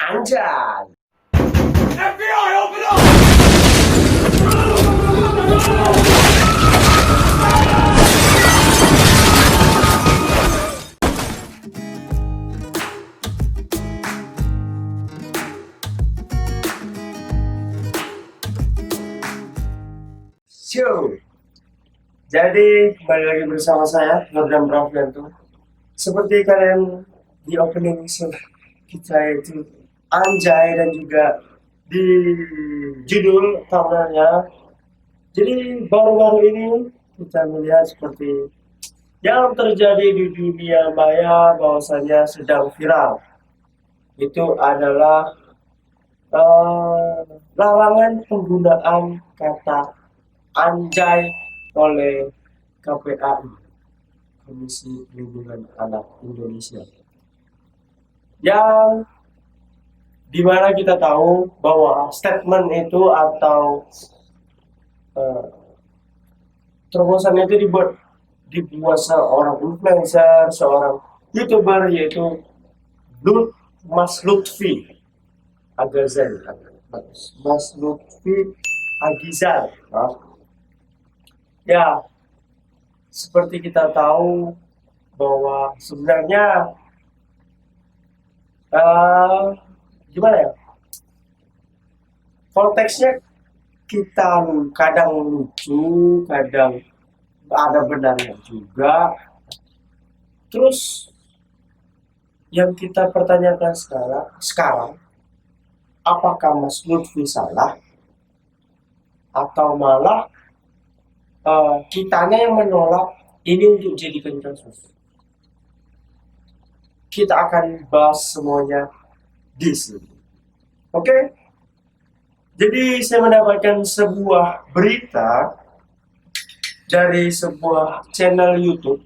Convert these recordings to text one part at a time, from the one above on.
Anjay. FBI, open up! So, jadi kembali lagi bersama saya Nordam Pravianto. Seperti kalian di opening kita itu Anjay dan juga di judul thumbnailnya. Jadi baru-baru ini kita melihat seperti yang terjadi di dunia maya bahwasanya sedang viral. Itu adalah larangan penggunaan kata anjay oleh KPAI, Komisi Perlindungan Anak Indonesia, yang dimana kita tahu bahwa statement itu atau terobosan itu dibuat seorang influencer, seorang youtuber, yaitu Mas Lutfi Agazal, Mas Lutfi Agizal. Ya, seperti kita tahu bahwa sebenarnya gimana ya, konteksnya kita kadang lucu, kadang ada benarnya juga. Terus yang kita pertanyakan sekarang apakah Mas Lutfi salah atau malah kitanya yang menolak ini untuk jadikan kasus? Kita akan bahas semuanya di sini. Oke? Jadi saya mendapatkan sebuah berita dari sebuah channel YouTube,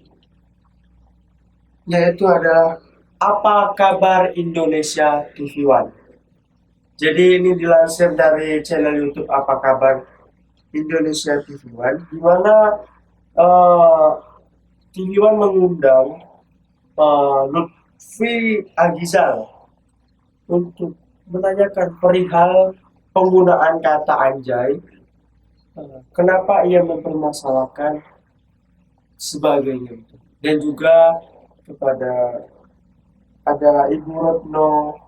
yaitu adalah Apa Kabar Indonesia TV One. Jadi ini dilansir dari channel YouTube Apa Kabar Indonesia TV One, di mana TV One mengundang Lutfi Agizal untuk menanyakan perihal penggunaan kata anjay, kenapa ia mempermasalahkan sebagainya, dan juga kepada ada Ibu Retno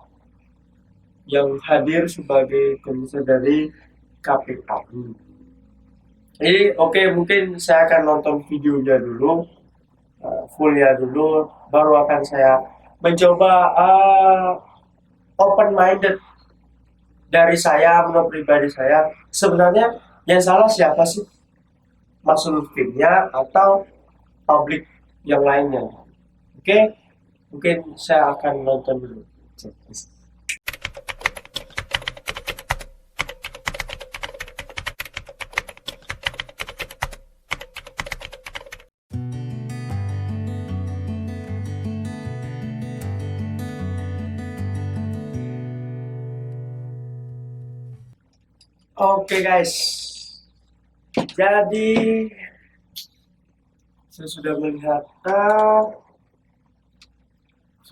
yang hadir sebagai komisioner dari KPAI. Jadi mungkin saya akan nonton videonya dulu, fullnya dulu, baru akan saya mencoba open minded dari saya, menurut pribadi saya, sebenarnya yang salah siapa sih? Mas Lutfinya atau publik yang lainnya? Oke, mungkin saya akan nonton dulu. Oke guys, jadi saya sudah melihat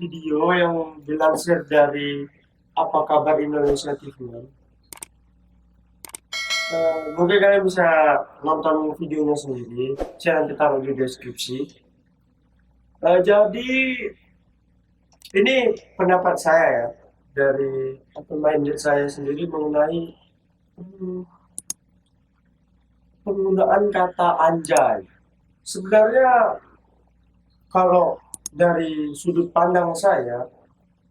video yang dilansir dari Apa Kabar Indonesia TV. Mungkin kalian bisa nonton videonya sendiri, saya nanti taruh di deskripsi. Jadi ini pendapat saya ya, dari minded saya sendiri mengenai penggunaan kata anjay. Sebenarnya kalau dari sudut pandang saya,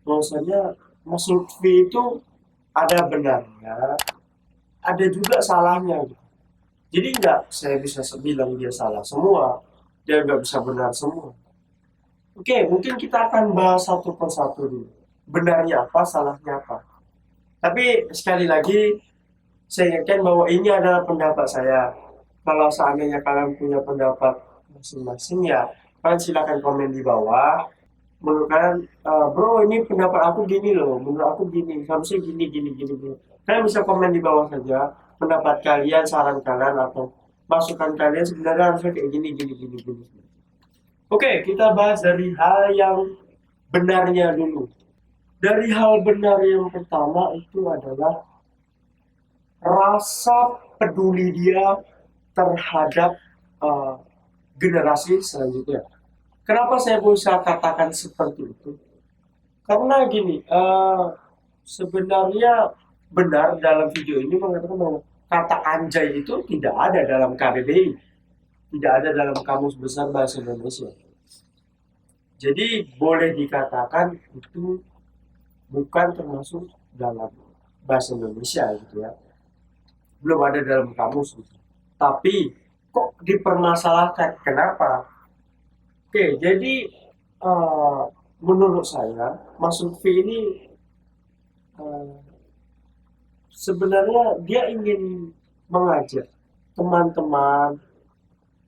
bahwasanya Mas Lutfi itu ada benarnya, ada juga salahnya. Jadi nggak saya bisa bilang dia salah semua, dia nggak bisa benar semua. Oke, mungkin kita akan bahas satu persatu dulu. Benarnya apa, salahnya apa. Tapi sekali lagi, saya ingatkan bahwa ini adalah pendapat saya. Kalau seandainya kalian punya pendapat masing-masing, ya kalian silakan komen di bawah. Menurut kalian, bro ini pendapat aku gini loh, menurut aku gini, harusnya gini. Kalian bisa komen di bawah saja pendapat kalian, saran kalian, atau masukan kalian sebenarnya harusnya kayak gini. Oke, kita bahas dari hal yang benarnya dulu. Dari hal benar yang pertama itu adalah rasa peduli dia terhadap uh, generasi selanjutnya. Kenapa saya bisa katakan seperti itu? Karena gini, sebenarnya benar dalam video ini mengatakan bahwa kata anjay itu tidak ada dalam KBBI, tidak ada dalam Kamus Besar Bahasa Indonesia. Jadi boleh dikatakan itu bukan termasuk dalam bahasa Indonesia gitu ya. Belum ada dalam kamus gitu. Tapi kok dipermasalahkan? Kenapa? Oke, jadi eh, menurut saya Mas Lutfi ini eh, sebenarnya dia ingin mengajak teman-teman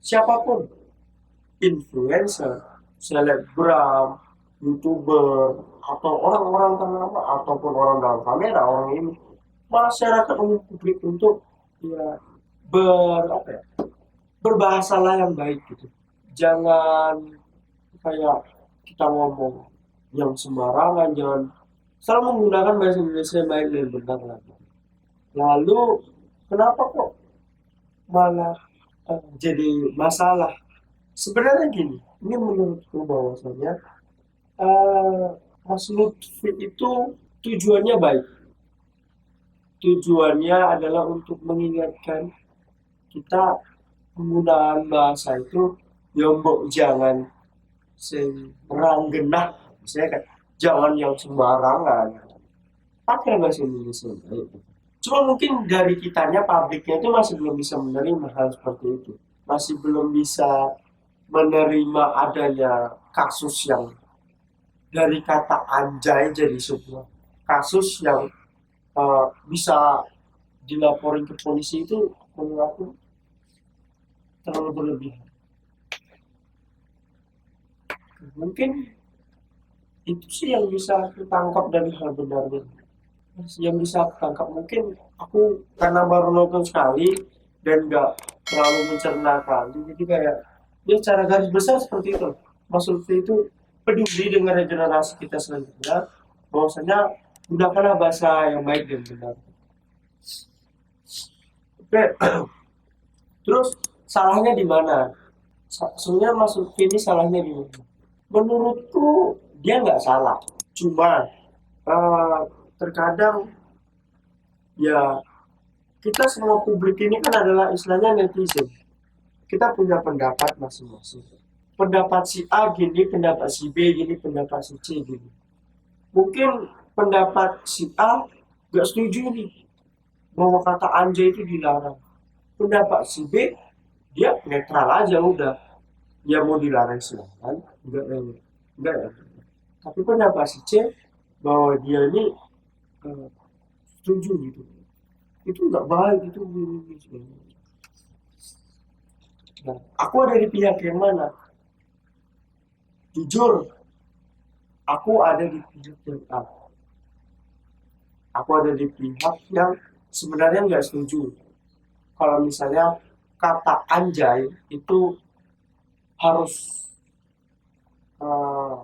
siapapun, influencer, selebgram, youtuber, atau orang-orang ternama ataupun orang dalam kamera, orang ini masyarakat umum publik untuk ya apa ya, berbahasalah yang baik gitu. Jangan kayak kita ngomong yang sembarangan, jangan selalu menggunakan bahasa Indonesia yang baik dan benar lah. Lalu kenapa kok malah jadi masalah? Sebenarnya gini, ini menurutku bahwasanya eh, Mas Lutfi itu tujuannya baik. Tujuannya adalah untuk mengingatkan kita penggunaan bahasa itu yombok jangan sembarang genah, misalnya kan jangan yang sembarangan, pakai bahasa Indonesia yang baik. Cuma mungkin dari kitanya pabriknya itu masih belum bisa menerima hal seperti itu, masih belum bisa menerima adanya kasus yang dari kata anjay jadi sebuah kasus yang bisa dilaporin ke polisi. Itu menurut aku terlalu berlebihan. Mungkin itu sih yang bisa aku tangkap dari hal benarnya. Yang bisa aku tangkap mungkin aku karena baru nonton sekali dan nggak terlalu mencerna kali, jadi kayak ya cara garis besar seperti itu. Mas Lutfi itu peduli dengan regenerasi kita selanjutnya, bahwasanya gunakanlah bahasa yang baik dan benar. Oke. Terus salahnya di mana? Sebenarnya Mas Lutfi ini salahnya di mana? Menurutku dia nggak salah, cuma eh, terkadang ya kita semua publik ini kan adalah istilahnya netizen. Kita punya pendapat masing-masing. Pendapat si A gini, pendapat si B gini, pendapat si C gini. Mungkin pendapat si A nggak setuju nih bahwa kata anjay itu dilarang. Pendapat si B dia netral aja udah. Ya mau dilarang silakan, enggak ya. Tapi pendapat si C bahwa dia ini eh, setuju gitu. Itu nggak baik, itu gini. Nah, aku ada di pihak yang mana? Jujur, aku ada di pihak yang A. Aku ada di pihak yang sebenarnya nggak setuju. Kalau misalnya kata anjay itu harus eh,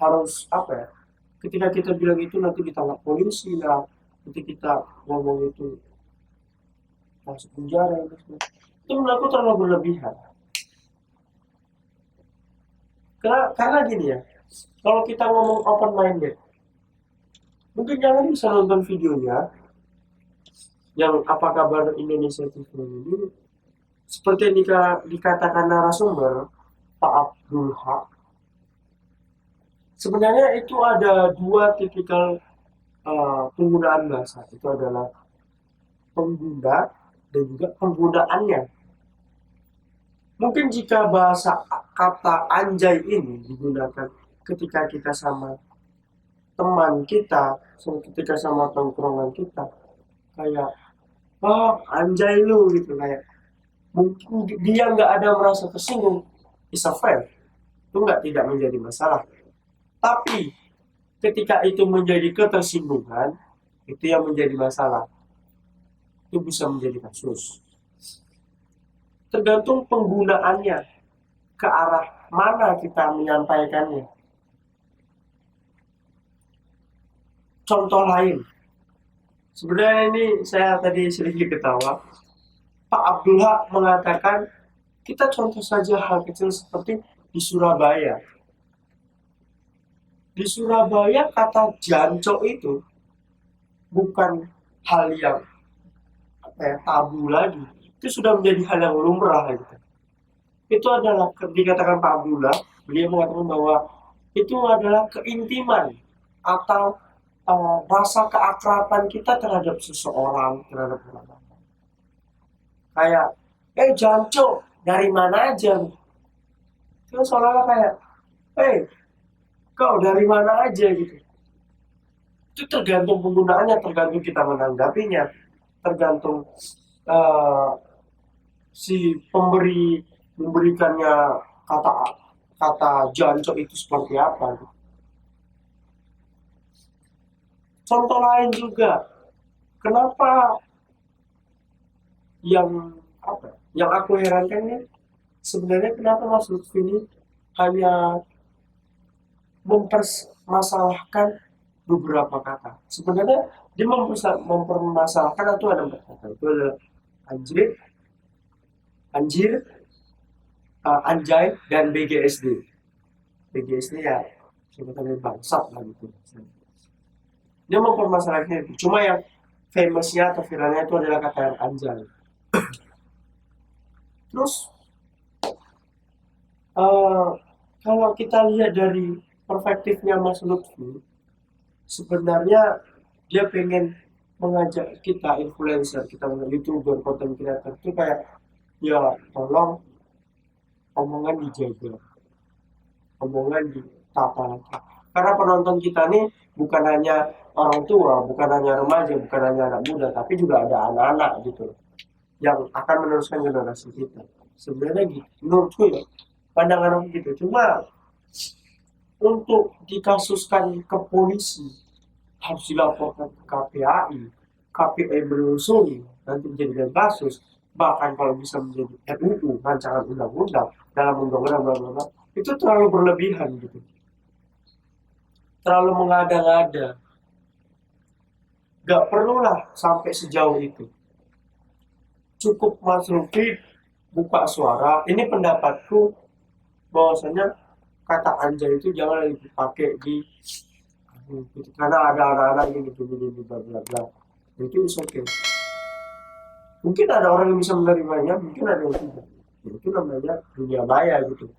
harus apa ya? Ketika kita bilang itu nanti ditangkap polisi lah, nanti kita ngomong itu masuk penjara gitu. Itu menurut aku terlalu berlebihan. Karena gini ya, kalau kita ngomong open minded, mungkin jangan bisa nonton videonya yang apa kabar Indonesia TV ini, seperti yang dikatakan narasumber Pak Abdul Haq. Sebenarnya itu ada dua tipikal penggunaan bahasa. Itu adalah pengguna dan juga penggunaannya. Mungkin jika bahasa kata anjay ini digunakan ketika kita sama teman kita, ketika sama tongkrongan kita, kayak oh anjay lu gitu, kayak mungkin dia nggak ada merasa tersinggung, is a friend, itu nggak tidak menjadi masalah. Tapi ketika itu menjadi ketersinggungan, itu yang menjadi masalah. Itu bisa menjadi kasus. Tergantung penggunaannya, ke arah mana kita menyampaikannya. contoh lain. Sebenarnya ini saya tadi sedikit ketawa. Pak Abdullah mengatakan kita contoh saja hal kecil seperti di Surabaya. Di Surabaya kata jancok itu bukan hal yang tabu lagi. Itu sudah menjadi hal yang lumrah gitu. Itu adalah dikatakan Pak Abdullah, beliau mengatakan bahwa itu adalah keintiman atau rasa keakraban kita terhadap seseorang, terhadap orang lain. Kayak, jancok, dari mana aja? Itu seolah-olah kayak, kau dari mana aja gitu. Itu tergantung penggunaannya, tergantung kita menanggapinya, tergantung eh, si memberikannya kata kata jancok itu seperti apa. Contoh lain juga, kenapa yang yang aku herankan nih, sebenarnya kenapa Mas Lutfi ini hanya mempermasalahkan beberapa kata. Sebenarnya dia mempermasalahkan itu ada 4 kata. Itu adalah anjir, anjir, anjay, dan BGSD. BGSD ya sebetulnya bangsat lah gitu. Dia mempermasalahkan itu. Cuma yang famousnya atau viralnya itu adalah kata yang anjay. Terus kalau kita lihat dari perspektifnya Mas Lutfi, sebenarnya dia pengen mengajak kita influencer, kita youtuber, content creator itu kayak, ya tolong omongan dijaga, omongan ditata lagi. Karena penonton kita nih bukan hanya orang tua, bukan hanya remaja, bukan hanya anak muda, tapi juga ada anak-anak gitu yang akan meneruskan generasi kita. Sebenarnya gitu, menurutku ya, pandangan aku gitu. Cuma untuk dikasuskan ke polisi harus dilaporkan ke KPAI, KPAI menelusuri, nanti menjadikan kasus, bahkan kalau bisa menjadi RUU, rancangan undang-undang, dalam undang-undang bla bla bla, itu terlalu berlebihan gitu, terlalu mengada-ngada, gak perlulah sampai sejauh itu. Cukup Mas Lutfi buka suara, ini pendapatku, bahwasanya kata anjay itu jangan lagi dipakai di gitu. Karena ada anak-anak yang gitu bla bla bla, itu is okay. Mungkin ada orang yang bisa menerimanya, mungkin ada yang tidak. Itu namanya dunia maya gitu.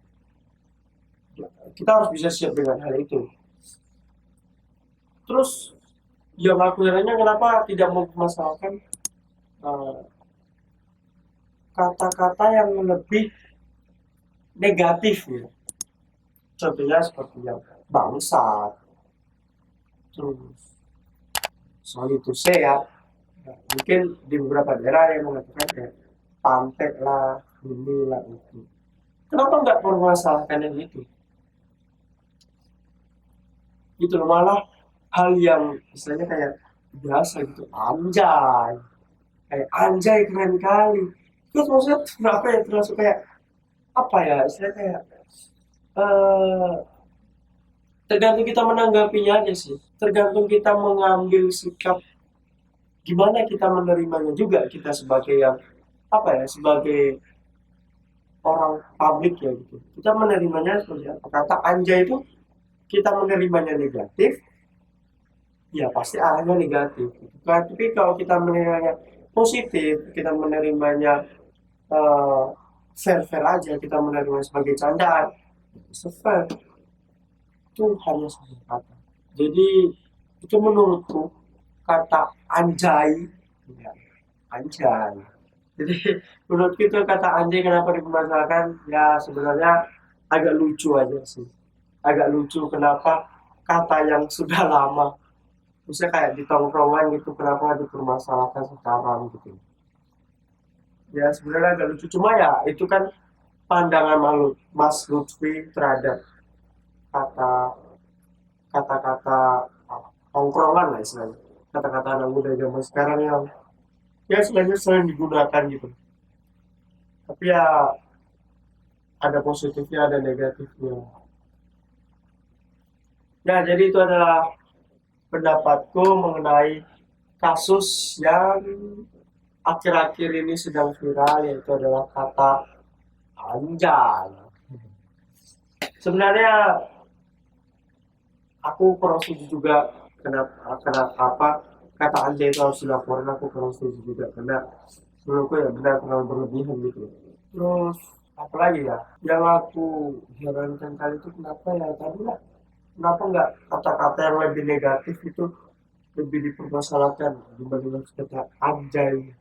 Kita harus bisa siap dengan hal itu. Terus yang aku herannya kenapa tidak mempermasalahkan kata-kata yang lebih negatif ya. Contohnya seperti yang bangsat, terus sorry to say ya, mungkin di beberapa daerah yang mengatakan kayak pantek lah, ini lah itu. Kenapa nggak permasalahkan yang itu? Gitu loh, malah hal yang misalnya kayak biasa gitu, anjay, kayak anjay keren kali. Terus maksudnya kenapa ya, termasuk kayak apa ya, istilahnya kayak eh tergantung kita menanggapinya aja sih, tergantung kita mengambil sikap gimana kita menerimanya juga, kita sebagai yang sebagai orang publik ya gitu, kita menerimanya seperti apa. Kata anjay itu kita menerimanya negatif, ya pasti arahnya negatif gitu. Tapi kalau kita menerimanya positif, kita menerimanya eh, fair-fair aja, kita menerima sebagai candaan, fair, itu hanya satu kata. Jadi itu menurutku kata anjay, ya, anjay. Jadi menurutku itu kata anjay kenapa dipermasalahkan, ya sebenarnya agak lucu aja sih. Agak lucu kenapa kata yang sudah lama, misalnya kayak di tongkrongan gitu, kenapa dipermasalahkan sekarang gitu. Ya sebenarnya agak lucu, cuma ya itu kan pandangan Mas Lutfi terhadap kata kata-kata tongkrongan lah istilahnya, kata-kata anak muda zaman sekarang yang ya sebenarnya sering digunakan gitu. Tapi ya ada positifnya, ada negatifnya. Ya jadi itu adalah pendapatku mengenai kasus yang akhir-akhir ini sedang viral, yaitu adalah kata anjay. Sebenarnya aku kurang setuju juga kenapa kata anjay itu harus dilaporin. Aku kurang setuju juga karena menurutku ya benar terlalu berlebihan gitu. Terus apalagi ya yang aku herankan kali itu kenapa ya tadi lah, kenapa nggak kata-kata yang lebih negatif itu lebih dipermasalahkan dibandingkan kata anjay.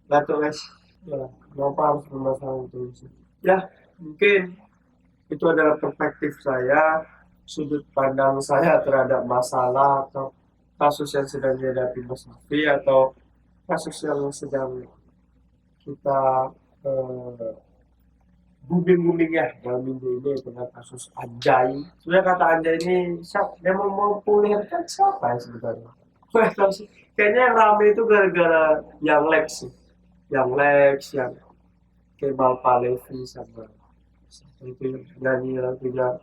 Nggak tahu guys, ya kenapa harus bermasalah itu sih. Ya mungkin itu adalah perspektif saya, sudut pandang saya terhadap masalah atau kasus yang sedang dihadapi Mas Novi, atau kasus yang sedang kita eh, booming ya dalam minggu ini dengan kasus anjay. Sebenarnya kata anjay ini siapa yang mempopulerkan, siapa ya sebenarnya? Nggak tahu sih. Kayaknya yang rame itu gara-gara yang Lex sih, yang Kemal Palevi sama siapa itu yang nyanyi lagunya,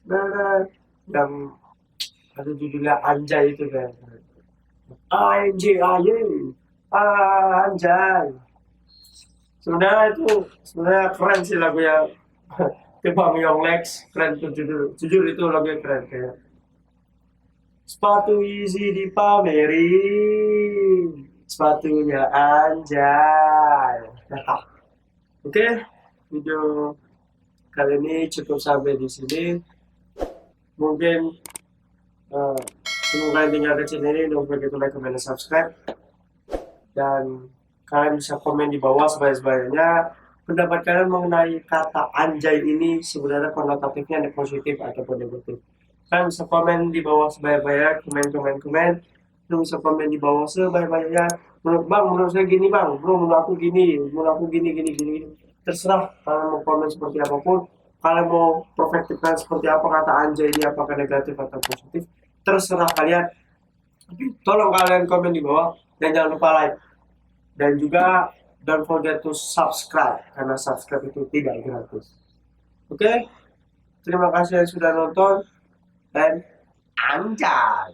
nah, yang ada judulnya Anjay itu kan. Anjay, anjay. Sebenarnya keren sih lagunya. Bang Lex keren tuh, jujur itu lagunya keren kayak sepatu easy dipamerin, sepatunya anjay. Oke, video kali ini cukup sampai di sini. Mungkin semoga yang tinggal kecil ini don't forget to like, comment, dan subscribe. Dan kalian bisa komen di bawah sebanyak-banyaknya pendapat kalian mengenai kata anjay ini, sebenarnya konotatifnya positif ataupun negatif. Kalian bisa komen di bawah sebanyak-banyak, komen. Kalian bisa komen di bawah sebanyak-banyaknya. Menurut saya gini bang, bro, menurut aku gini, gini. Terserah kalian mau komen seperti apapun. Kalian mau perspektifkan seperti apa kata anjay ini, apakah negatif atau positif, terserah kalian. Tapi tolong kalian komen di bawah dan jangan lupa like. Dan juga don't forget to subscribe, karena subscribe itu tidak gratis. Oke? Terima kasih yang sudah nonton dan anjay.